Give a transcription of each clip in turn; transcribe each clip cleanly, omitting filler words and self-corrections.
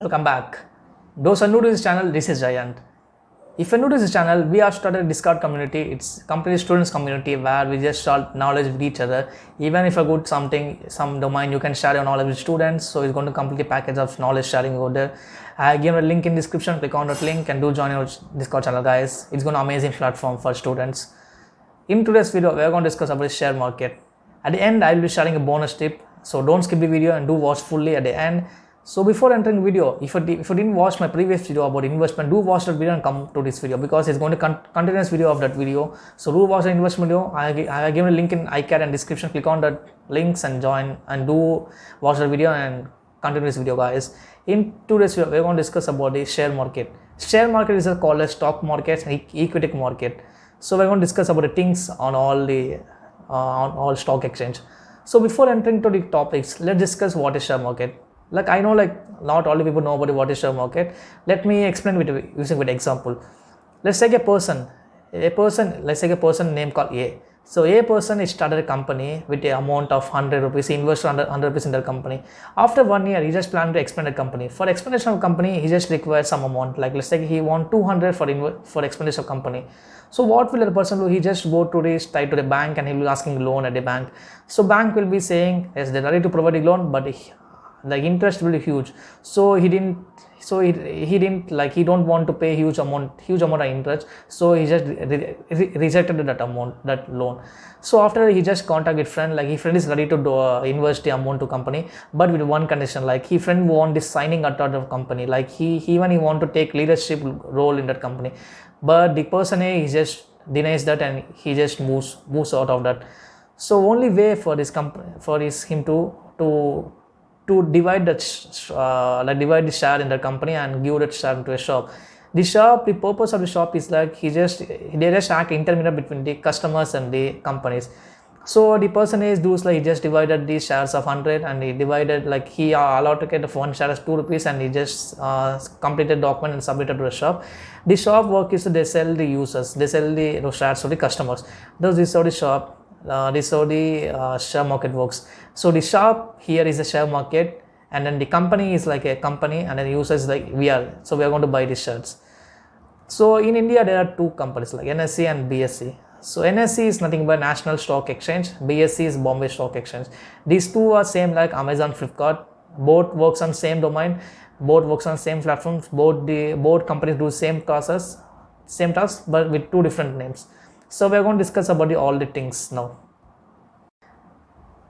Welcome back. Those are new to this channel, this is Jayant. If you're new to this channel, we have started a Discord community. It's complete students community where we just share knowledge with each other. Even if you're good something, some domain, you can share your knowledge with students. So it's going to complete a package of knowledge sharing over there. I give a link in description. Click on that link and do join our Discord channel, guys. It's going to be an amazing platform for students. In today's video, we're going to discuss about the share market. At the end, I will be sharing a bonus tip. So don't skip the video and do watch fully at the end. So before entering video, if you didn't watch my previous video about investment, do watch that video and come to this video because it's going to continuous video of that video. So do watch the investment video. I give a link in iCard and description. Click on that links and join and do watch the video and continue this video, guys. In today's video, we're going to discuss about the share market. Share market is called as stock market and equity market. So we're going to discuss about the things on all stock exchange. So before entering to the topics, let's discuss what is share market. Like I know, not all the people know about what is share market. Let me explain using with example. Let's take a person. Let's take a person named called A. So A person is started a company with the amount of 100 rupees. He invested 100 rupees in the company. After 1 year, he just planned to expand the company. For expansion of company, he just requires some amount. Like let's say he want 200 for expenditure of company. So what will the person do? He just go to this to the bank and he will be asking loan at the bank. So bank will be saying yes, they're ready to provide a loan, but the interest will be huge. So he didn't he don't want to pay huge amount of interest. So he just rejected that loan. So after he just contacted friend, like his friend is ready to invest the amount to company, but with one condition, like his friend want this signing out of company, like he want to take leadership role in that company, but the person he just denies that and he just moves out of that. So only way for this company him to divide that divide the share in the company and give that share to a shop. The purpose of the shop is like they just act intermediate between the customers and the companies. So the person he just divided the shares of 100 and he divided, like he allocated for one share as 2 rupees and he just completed document and submitted to the shop. The shop work is they sell the users, they sell the shares to the customers. Thus this is how the shop this is how the share market works. So the shop here is a share market, and then the company is like a company, and then the users like we are going to buy these shares. So in India there are two companies like NSE and BSE. So NSE is nothing but National Stock Exchange, BSE is Bombay Stock Exchange. These two are same like Amazon, Flipkart. Both works on same domain, both works on same platforms, both companies do same tasks but with two different names. So we are going to discuss about all the things now.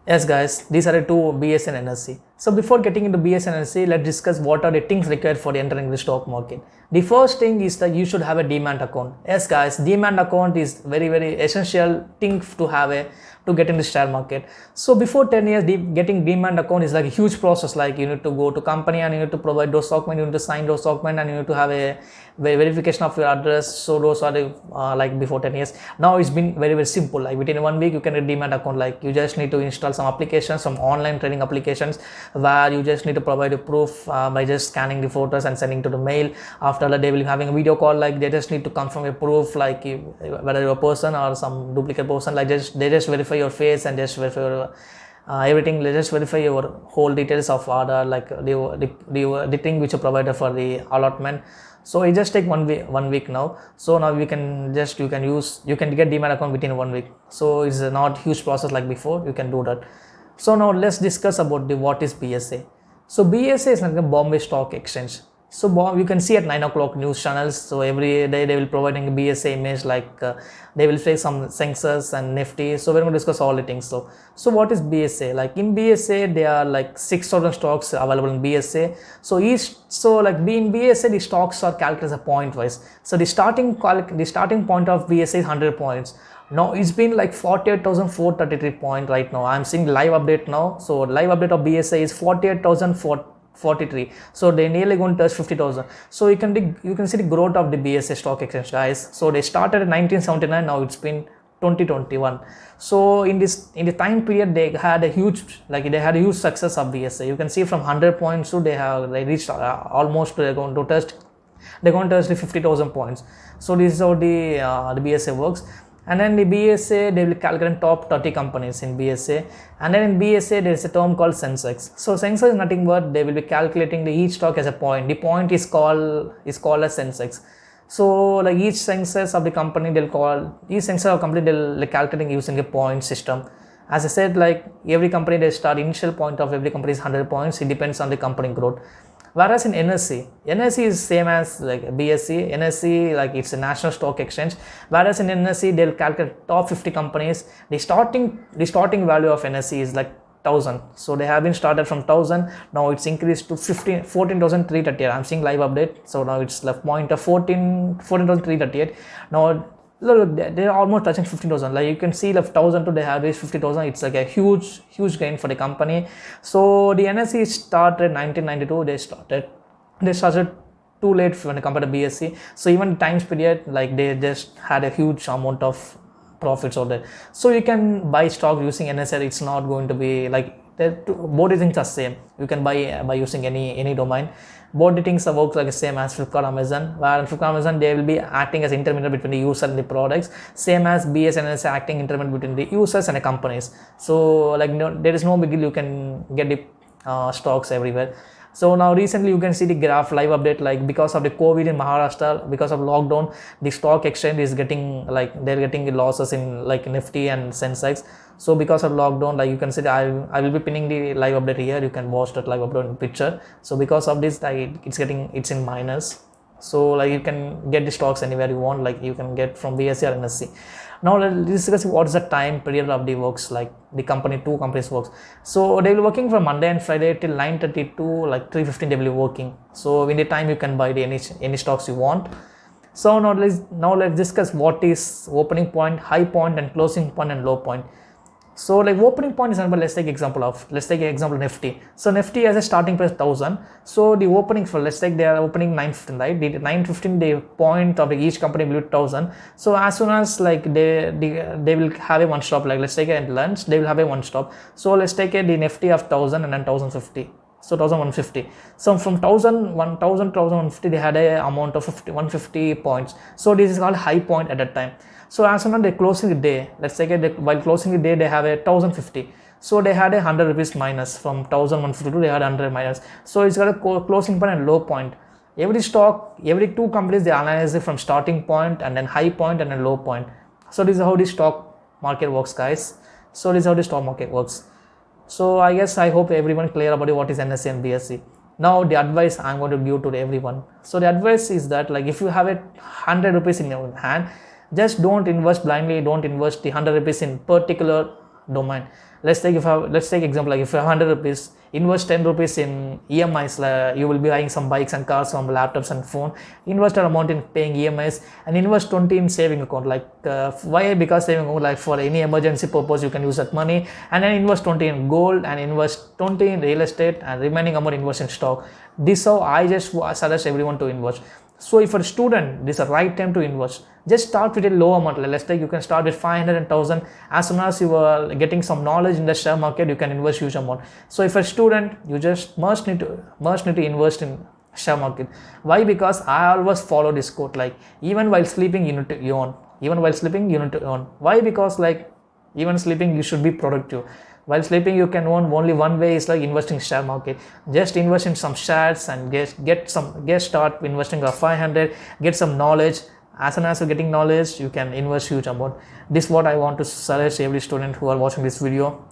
Yes guys, these are the two, BS and NSE. So before getting into BS and NSE, let's discuss what are the things required for entering the stock market. The first thing is that you should have a demat account. Yes guys, demat account is very essential thing to get in the share market. So before 10 years, getting demat account is like a huge process. Like you need to go to company and you need to provide those documents, you need to sign those documents, and you need to have a verification of your address. So those are the like before 10 years. Now it's been very simple. Like within 1 week you can get demat account. Like you just need to install some applications, some online trading applications where you just need to provide a proof by just scanning the photos and sending to the mail. After that they will be having a video call, like they just need to confirm a proof, like whether you're a person or some duplicate person. Like they just verify your face and just verify your everything. They just verify your whole details of order, like the thing which you provided for the allotment. So it just take 1 week now. So now you can get demat account within 1 week. So it's not huge process like before. You can do that. So now let's discuss about what is BSA. So BSA is like a Bombay Stock Exchange. So you can see at 9 o'clock news channels. So every day they will providing a BSA image, like they will say some Sensex and nifty. So we're going to discuss all the things. So what is BSA? Like in BSA there are like 6,000 stocks available in BSA. So in BSA the stocks are calculated as a point wise. So the starting point of BSA is 100 points. Now it's been like 48,433 points right now. I'm seeing live update now. So live update of BSA is 48,443. So they nearly going to touch 50,000. So you can see the growth of the BSA stock exchange, guys. So they started in 1979. Now it's been 2021. So in the time period they had a huge success of BSA. You can see from 100 points to they reached almost they're going to touch the 50,000 points. So this is how the BSA works. And then the BSA, they will calculate top 30 companies in BSA. And then in BSA, there is a term called Sensex. So Sensex is nothing but they will be calculating each stock as a point. The point is called as Sensex. So like each Sensex of the company, each Sensex of company, they'll calculating using a point system. As I said, like every company, they start initial point of every company is 100 points. It depends on the company growth. Whereas in NSE is same as like BSE. NSE, like it's a national stock exchange. Whereas in NSE, they'll calculate top 50 companies. The starting value of NSE is like 1000. So they have been started from 1000. Now it's increased to 14,338. I'm seeing live update. So now it's left point of 14,338. Now look, they're almost touching 15,000. Like you can see, the 1000 to they have reached 50,000. It's like a huge gain for the company. So the NSE started 1992. They started too late when compared to BSE. So even times period, like they just had a huge amount of profits out there. So you can buy stock using NSE. It's not going to be like both the things are same. You can buy by using any domain. Both the things work like the same as Flipkart, Amazon. Where in Flipkart, Amazon, they will be acting as intermediary between the user and the products. Same as BS and NSE acting intermediary between the users and the companies. So like there is no big deal. You can get the stocks everywhere. So now recently you can see the graph live update, like because of the COVID in Maharashtra, because of lockdown, the stock exchange is getting like they're getting losses in like Nifty and Sensex. So because of lockdown, like you can see I will be pinning the live update here. You can watch that live update picture. So because of this, it's in minus. So like you can get the stocks anywhere you want, like you can get from BSE or NSE. Now let's discuss what is the time period of the works, like the two companies works. So they will be working from Monday and Friday till 9:30 to like 3:15 they will be working. So in the time you can buy any stocks you want. So now let's discuss what is opening point, high point, and closing point and low point. So like opening point is, let's take example Nifty. So Nifty has a starting price 1000. So the opening for, let's take they are opening 915, right? The 915, the point of each company will be 1000. So as soon as like they will have a one stop, like let's take at lunch, they will have a one stop. So let's take the Nifty of 1000 and then 1050. So 1150. So from 1000 to 1150, they had a amount of 150 points. So this is called high point at that time. So as soon as they closing the day, let's say while closing the day, they have a 1050. So they had a 100 rupees minus from 1152. They had 100 minus. So it's got a closing point and low point. Every stock, every two companies, they analyze it from starting point and then high point and then low point. So this is how the stock market works, guys. So this is how the stock market works. So I hope everyone clear about what is NSE and BSE. Now the advice I'm going to give to everyone. So the advice is that, like, if you have 100 rupees in your hand, just don't invest blindly. Don't invest the 100 rupees in particular domain. Let's take example, like if you have 100 rupees, invest 10 rupees in EMIs. You will be buying some bikes and cars, some laptops and phone. Invest an amount in paying EMIs and invest 20 in saving account. Why? Because saving account, like for any emergency purpose, you can use that money. And then invest 20 in gold and invest 20 in real estate and remaining amount invest in stock. This is how I just suggest everyone to invest. So if for a student, this is the right time to invest. Just start with a low amount. Let's take, you can start with 500 and 1000. As soon as you are getting some knowledge in the share market, you can invest huge amount. So if a student, you just must need to invest in share market. Why? Because I always follow this quote, like even while sleeping you need to yawn. Why? Because like even sleeping you should be productive. While sleeping you can earn only one way, is like investing in share market. Just invest in some shares and get start investing of 500, get some knowledge. As soon as you're getting knowledge, you can invest huge amount. This is what I want to suggest every student who are watching this video.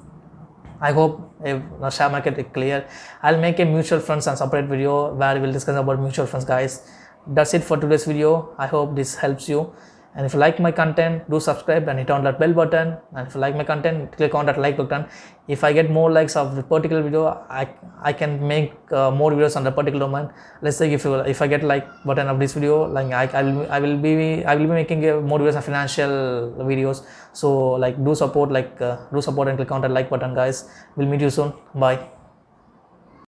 I hope the share market is clear. I'll make a mutual funds and separate video where we'll discuss about mutual funds, guys. That's it for today's video. I hope this helps you. And if you like my content, do subscribe and hit on that bell button. And if you like my content, click on that like button. If I get more likes of the particular video, I can make more videos on the particular domain. Let's say if I get like button of this video, like I will be making more videos of financial videos. So like do support and click on that like button, guys. We'll meet you soon. Bye.